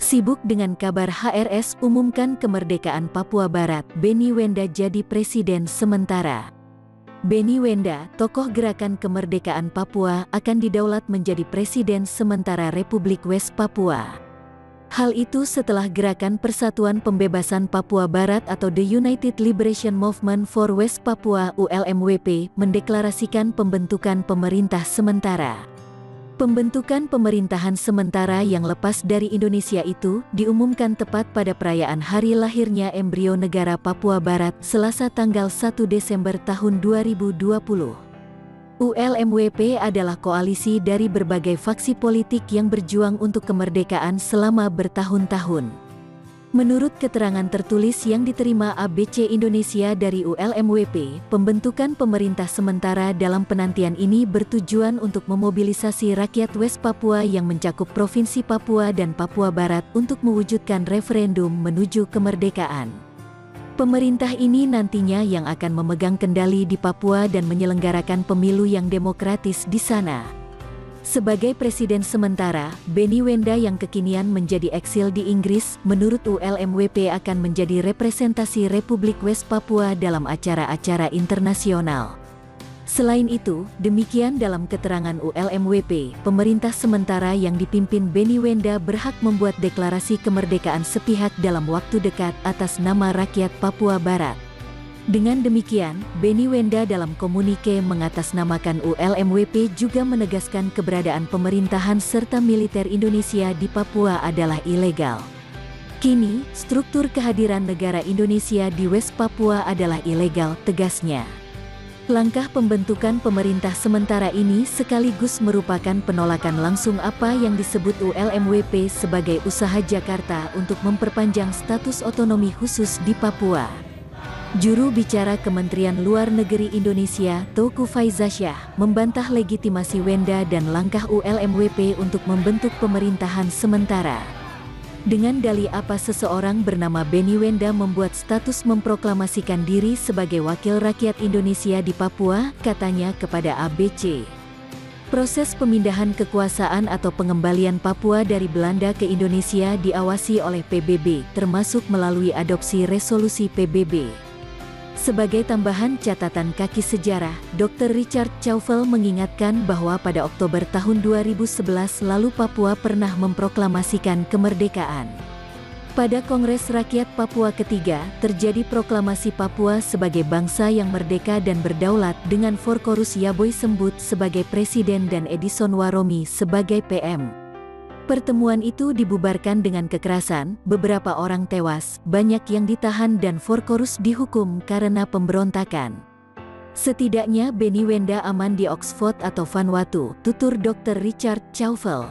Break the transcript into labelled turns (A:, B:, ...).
A: Sibuk dengan kabar HRS umumkan kemerdekaan Papua Barat, Benny Wenda jadi presiden sementara. Benny Wenda, tokoh gerakan kemerdekaan Papua, akan didaulat menjadi presiden sementara Republik West Papua. Hal itu setelah Gerakan Persatuan Pembebasan Papua Barat atau The United Liberation Movement for West Papua (ULMWP) mendeklarasikan pembentukan pemerintah sementara. Pembentukan pemerintahan sementara yang lepas dari Indonesia itu diumumkan tepat pada perayaan hari lahirnya embrio negara Papua Barat, Selasa tanggal 1 Desember tahun 2020. ULMWP adalah koalisi dari berbagai faksi politik yang berjuang untuk kemerdekaan selama bertahun-tahun. Menurut keterangan tertulis yang diterima ABC Indonesia dari ULMWP, pembentukan pemerintah sementara dalam penantian ini bertujuan untuk memobilisasi rakyat West Papua yang mencakup Provinsi Papua dan Papua Barat untuk mewujudkan referendum menuju kemerdekaan. Pemerintah ini nantinya yang akan memegang kendali di Papua dan menyelenggarakan pemilu yang demokratis di sana. Sebagai presiden sementara, Benny Wenda yang kekinian menjadi eksil di Inggris, menurut ULMWP akan menjadi representasi Republik West Papua dalam acara-acara internasional. Selain itu, demikian dalam keterangan ULMWP, pemerintah sementara yang dipimpin Benny Wenda berhak membuat deklarasi kemerdekaan sepihak dalam waktu dekat atas nama rakyat Papua Barat. Dengan demikian, Benny Wenda dalam komunike mengatasnamakan ULMWP juga menegaskan keberadaan pemerintahan serta militer Indonesia di Papua adalah ilegal. Kini, struktur kehadiran negara Indonesia di West Papua adalah ilegal, tegasnya. Langkah pembentukan pemerintah sementara ini sekaligus merupakan penolakan langsung apa yang disebut ULMWP sebagai usaha Jakarta untuk memperpanjang status otonomi khusus di Papua. Juru bicara Kementerian Luar Negeri Indonesia, Teuku Faizasyah, membantah legitimasi Wenda dan langkah ULMWP untuk membentuk pemerintahan sementara. Dengan dalih apa seseorang bernama Benny Wenda membuat status memproklamasikan diri sebagai wakil rakyat Indonesia di Papua, katanya kepada ABC. Proses pemindahan kekuasaan atau pengembalian Papua dari Belanda ke Indonesia diawasi oleh PBB, termasuk melalui adopsi resolusi PBB. Sebagai tambahan catatan kaki sejarah, Dr. Richard Chaufel mengingatkan bahwa pada Oktober tahun 2011 lalu Papua pernah memproklamasikan kemerdekaan. Pada Kongres Rakyat Papua ketiga, terjadi proklamasi Papua sebagai bangsa yang merdeka dan berdaulat dengan Forkorus Yaboy Sembut sebagai presiden dan Edison Waromi sebagai PM. Pertemuan itu dibubarkan dengan kekerasan, beberapa orang tewas, banyak yang ditahan dan Forkorus dihukum karena pemberontakan. Setidaknya Benny Wenda aman di Oxford atau Vanuatu, tutur Dr. Richard Chaufel.